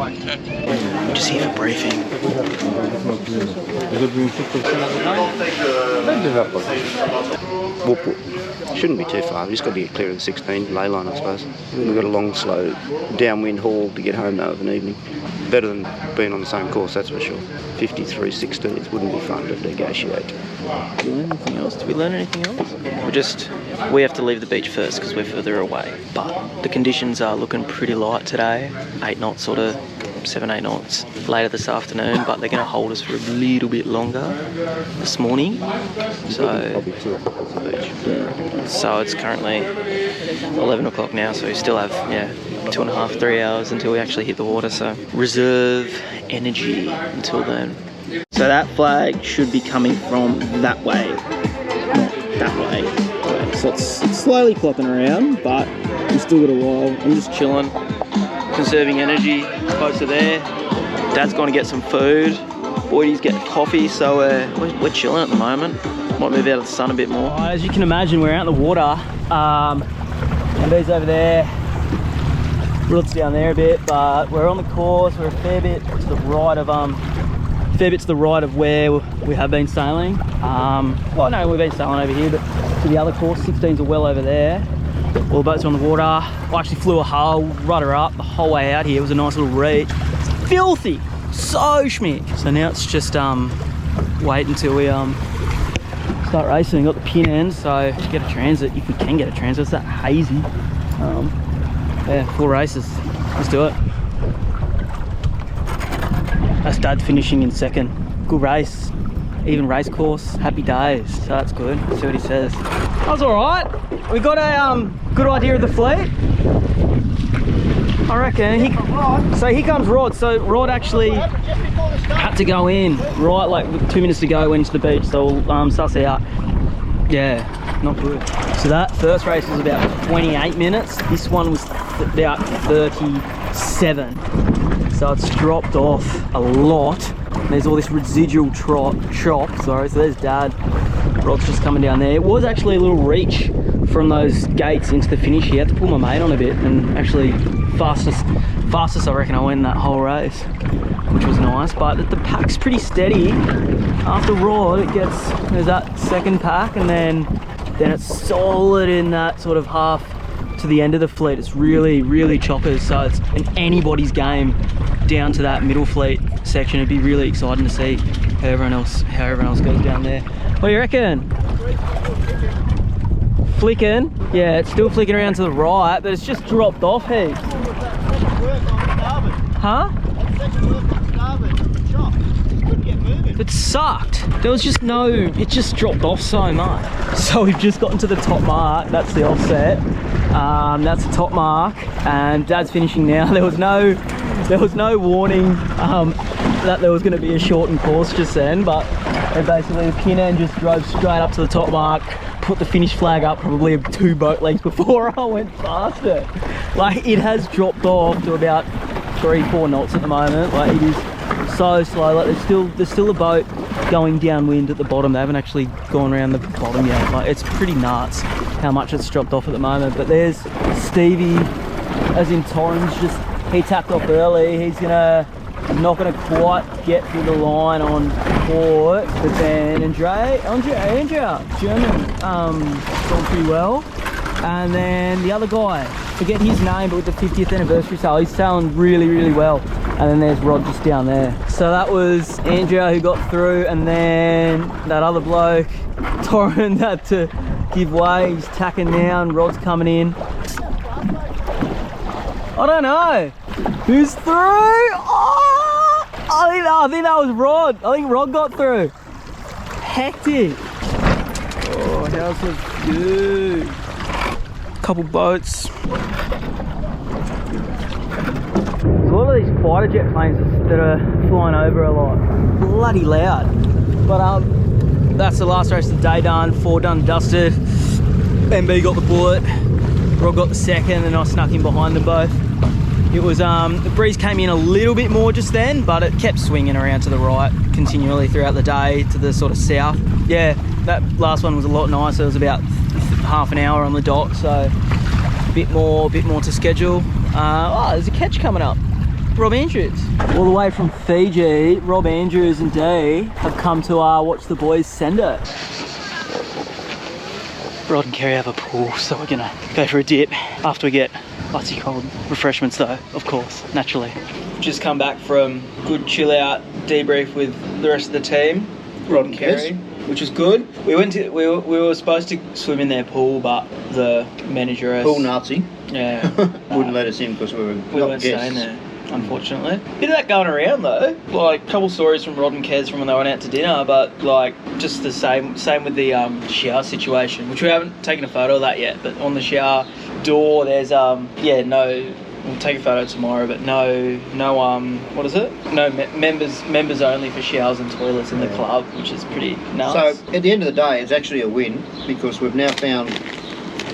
We're just here for briefing. Shouldn't be too far. We've just got to get clear of the 16 ley line, I suppose. We've got a long, slow, downwind haul to get home though of an evening. Better than being on the same course, that's for sure. 53.16, it wouldn't be fun to negotiate. Did we learn anything else? Did we learn anything else? We have to leave the beach first because we're further away. But the conditions are looking pretty light today. 8 knots, sort of 7-8 knots later this afternoon, but they're going to hold us for a little bit longer this morning. So it's currently 11 o'clock now, so we still have 2.5, 3 hours until we actually hit the water. So reserve energy until then. So that flag should be coming from that way, not that way. So it's slowly clopping around, but we've still got a while. I'm just chilling, conserving energy. Boats are there. Dad's going to get some food. Boydie's getting coffee, so we're chilling at the moment. Might move out of the sun a bit more. As you can imagine, we're out in the water. MB's over there. Rod's down there a bit, but we're on the course. We're a fair bit to the right of where we have been sailing. Well, no, we've been sailing over here, but to the other course, 16s are well over there. All the boats are on the water. I actually flew a hull, rudder up the whole way out here. It was a nice little reach. It's filthy, so schmick. So now it's just wait until we start racing. Got the pin end, so get a transit if we can get a transit. It's that hazy. Yeah, 4 races. Let's do it. That's Dad finishing in second. Good race. Even race course. Happy days. So that's good. Let's see what he says. That was alright. We got a good idea of the fleet. I reckon. So here comes Rod. So Rod actually had to go in right like 2 minutes to go, went into the beach. So we'll suss out. Yeah, not good. So that first race was about 28 minutes. This one was about 37. So it's dropped off a lot. There's all this residual chop. Sorry, so there's Dad. Rod's just coming down there. It was actually a little reach from those gates into the finish. He had to pull my mate on a bit, and actually fastest I reckon I went in that whole race, which was nice. But the pack's pretty steady. After Rod, there's that second pack, and then it's solid in that sort of half to the end of the fleet. It's really, really choppers. So it's an anybody's game down to that middle fleet section. It'd be really exciting to see how everyone else goes down there. What do you reckon? Flicking? Yeah, it's still flicking around to the right, but it's just dropped off heaps. Huh? It sucked. There was just it just dropped off so much. So we've just gotten to the top mark. That's the offset. That's the top mark, and Dad's finishing now. There was no warning that there was going to be a shortened course just then, but basically the pin end just drove straight up to the top mark, put the finish flag up probably 2 boat lengths before I went past it. Like, it has dropped off to about 3-4 knots at the moment. Like, it is so slow. Like, there's still a boat going downwind at the bottom. They haven't actually gone around the bottom yet. Like, it's pretty nuts how much it's dropped off at the moment. But there's Stevie, as in Torrens, he tapped off early. He's not gonna quite get through the line on port, but then Andrea, German, gone pretty well. And then the other guy, forget his name, but with the 50th anniversary sail, he's sailing really, really well. And then there's Rod just down there. So that was Andrea who got through, and then that other bloke, Torrens, had to give way. He's tacking down, Rod's coming in. I don't know. Who's through? Oh! I think that was Rod. I think Rod got through. Hectic. Oh, how's it good? Couple boats. There's a lot of these fighter jet planes that are flying over a lot. Bloody loud. But that's the last race of the day done. 4 done, dusted. MB got the bullet. Rod got the second, and I snuck in behind them both. It was, the breeze came in a little bit more just then, but it kept swinging around to the right continually throughout the day to the sort of south. Yeah, that last one was a lot nicer. It was about half an hour on the dock, so a bit more to schedule. Oh, there's a catch coming up. Rob Andrews. All the way from Fiji, Rob Andrews and Dee have come to watch the boys send it. Rod and Kerry have a pool, so we're gonna go for a dip after we get icy cold refreshments though, of course, naturally. Just come back from good chill out debrief with the rest of the team, Rod and Kerry, which was good. We were supposed to swim in their pool, but the manager Pool Nazi. Yeah. Wouldn't let us in because we weren't staying there, unfortunately. Bit of that going around though. Like a couple stories from Rod and Kez from when they went out to dinner, but like just the same with the shower situation, which we haven't taken a photo of that yet. But on the shower door, there's we'll take a photo tomorrow, but no what is it? No members only for showers and toilets in the club, which is pretty nuts. So at the end of the day, it's actually a win because we've now found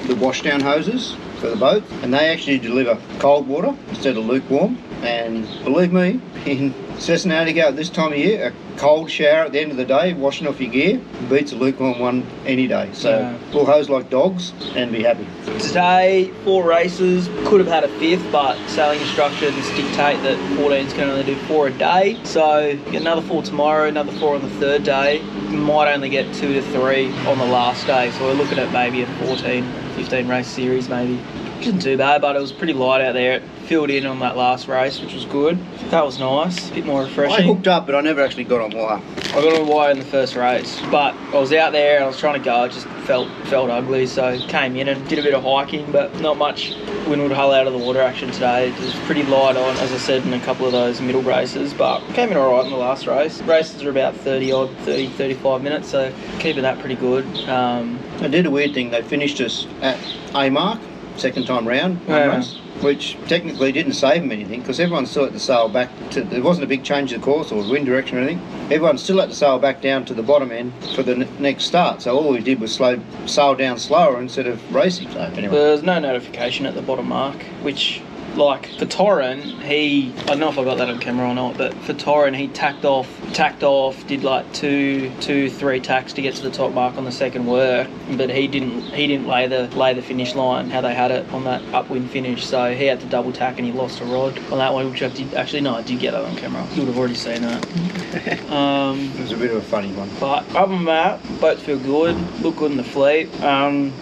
the washdown hoses for the boat, and they actually deliver cold water instead of lukewarm. And believe me, in Cesenatico at this time of year, a cold shower at the end of the day, washing off your gear, beats a lukewarm one any day. So we'll hose like dogs and be happy. Today, 4 races, could have had a 5th, but sailing instructions dictate that 14s can only do 4 a day. So get another 4 tomorrow, another 4 on the 3rd day. We might only get 2 to 3 on the last day. So we're looking at maybe a 14, 15 race series maybe. Which isn't too bad, but it was pretty light out there. It filled in on that last race, which was good. That was nice, a bit more refreshing. I hooked up, but I never actually got on wire. I got on wire in the first race, but I was out there and I was trying to go. It just felt ugly, so came in and did a bit of hiking, but not much windward hull out of the water action today. It was pretty light on, as I said, in a couple of those middle races, but came in all right in the last race. Races are about 35 minutes, so keeping that pretty good. I did a weird thing. They finished us at A mark, second time round, race, which technically didn't save them anything because everyone still had to sail back to, there wasn't a big change of course or wind direction or anything. Everyone still had to sail back down to the bottom end for the next start. So all we did was sail down slower instead of racing. So anyway. There's no notification at the bottom mark, which, like for Torren, I don't know if I got that on camera or not, but for Torren he tacked off, did like two, 3 tacks to get to the top mark on the second work, but he didn't lay the finish line how they had it on that upwind finish, so he had to double tack and he lost a rod on that one, which I did get that on camera. You would have already seen that. It was a bit of a funny one. But other than that, boats feel good, look good in the fleet.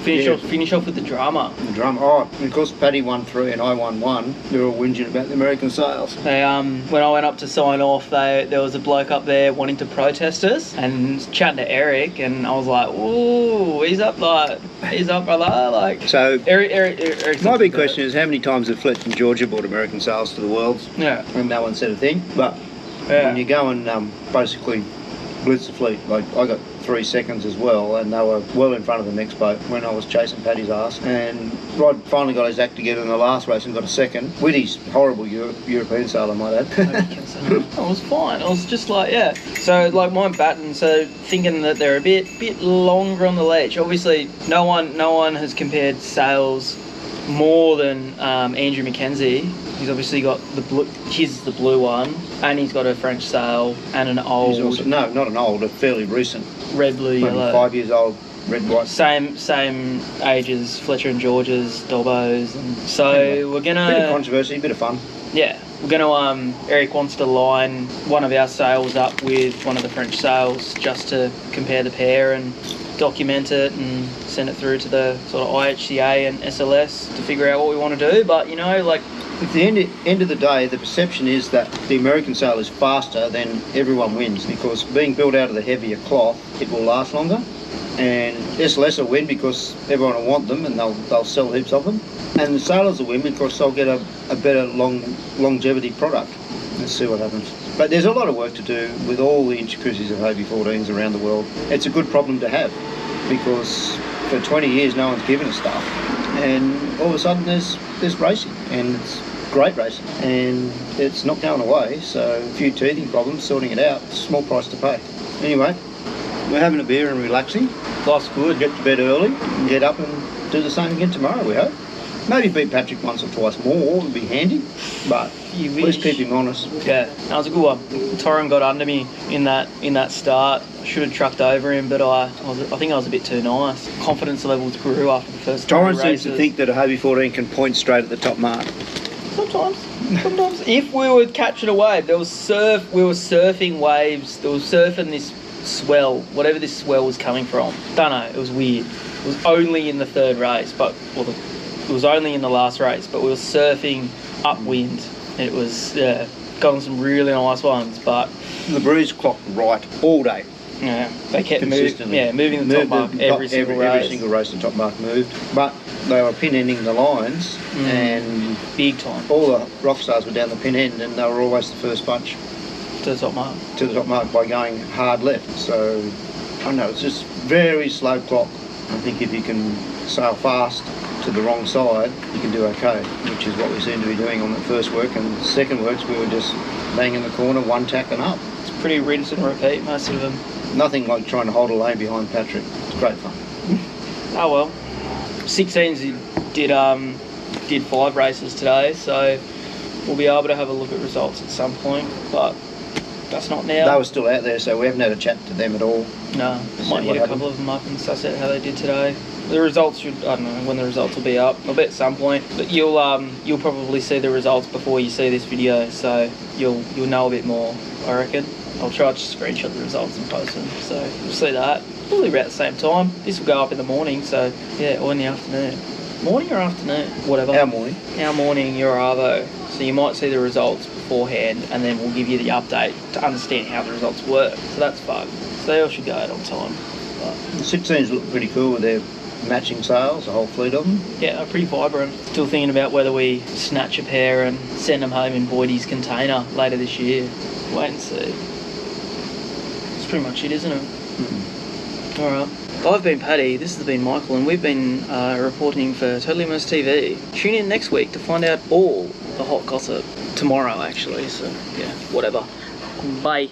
Finish off with the drama. The drama. Because Paddy won 3 and I won 1. They're all whinging about the American sails. They when I went up to sign off, there was a bloke up there wanting to protest us and chatting to Eric, and I was like, "Ooh, he's up, brother!" Like, so Eric. My big question is, how many times have Fletch and Georgia brought American sails to the Worlds? Yeah. And no one said a thing. But when you go and basically blitz the fleet, like I got 3 seconds as well, and they were well in front of the next boat when I was chasing Paddy's ass. And Rod finally got his act together in the last race and got a second. Witty's horrible European sailor, I might add. I was fine. I was just like, yeah. So like mine batting, so thinking that they're a bit longer on the ledge. Obviously, no one has compared sails more than Andrew McKenzie. He's obviously got the blue. He's the blue one, and he's got a French sail and an old. He's also, no, not an old, a fairly recent. Red, blue, yellow. 5 years old, red, white. Same age as Fletcher and George's, Dobbo's, and so we're gonna. Bit of controversy, bit of fun. Yeah, we're gonna. Eric wants to line one of our sails up with one of the French sails just to compare the pair and document it and send it through to the sort of IHCA and SLS to figure out what we want to do. But like. At the end of the day, the perception is that the American sail is faster, then everyone wins, because being built out of the heavier cloth, it will last longer. And SLS will win because everyone will want them and they'll sell heaps of them. And the sailors will win because they'll get a better longevity product. Let's see what happens. But there's a lot of work to do with all the intricacies of Hobie 14s around the world. It's a good problem to have because for 20 years no one's given us stuff. And all of a sudden there's racing, and it's great racing, and it's not going away, so a few teething problems, sorting it out, small price to pay. Anyway, we're having a beer and relaxing. Life's good, get to bed early, and get up and do the same again tomorrow, we hope. Maybe beat Patrick once or twice more would be handy, but at least keep him honest. Yeah, that was a good one. Torren got under me in that start. I should have trucked over him, but I think I was a bit too nice. Confidence levels grew after the first 3 races. Torren seems to think that a Hobie 14 can point straight at the top mark. Sometimes. Sometimes if we were catching a wave, we were surfing waves, they were surfing this swell, whatever this swell was coming from. Don't know, it was weird. It was only in the third race, it was only in the last race, but we were surfing upwind. It was, got on some really nice ones, but... The breeze clocked right all day. Yeah, they kept moving the top mark every single race. Every single race the top mark moved, but they were pin ending the lines and big time. All the rock stars were down the pin end and they were always the first bunch to the top mark. To the top mark by going hard left. So I don't know, it's just very slow clock. I think if you can sail fast to the wrong side, you can do okay, which is what we seem to be doing on the first work. And the second works, we were just banging the corner, one tack and up. It's pretty rinse and repeat, most of them. Nothing like trying to hold a lane behind Patrick. It's great fun. Oh well. 16s did 5 races today, so we'll be able to have a look at results at some point, but that's not now. They were still out there, so we haven't had a chat to them at all. No, might hit a couple of them up and suss out how they did today. The results should, I don't know when the results will be up. I'll bet at some point, but you'll probably see the results before you see this video, so you'll know a bit more, I reckon. I'll try to screenshot the results and post them, so you'll see that. Probably about the same time. This will go up in the morning, so yeah, or in the afternoon. Morning or afternoon? Whatever. Our morning. Our morning, your arvo. So you might see the results beforehand, and then we'll give you the update to understand how the results work. So that's fun. So they all should go out on time. But the 16s look pretty cool with their matching sails, a whole fleet of them. Yeah, they're pretty vibrant. Still thinking about whether we snatch a pair and send them home in Boydie's container later this year. Wait and see. That's pretty much it, isn't it? Alright. I've been Paddy, this has been Michael, and we've been reporting for Totally Immersed TV. Tune in next week to find out all the hot gossip. Tomorrow, actually, so yeah, whatever. Bye.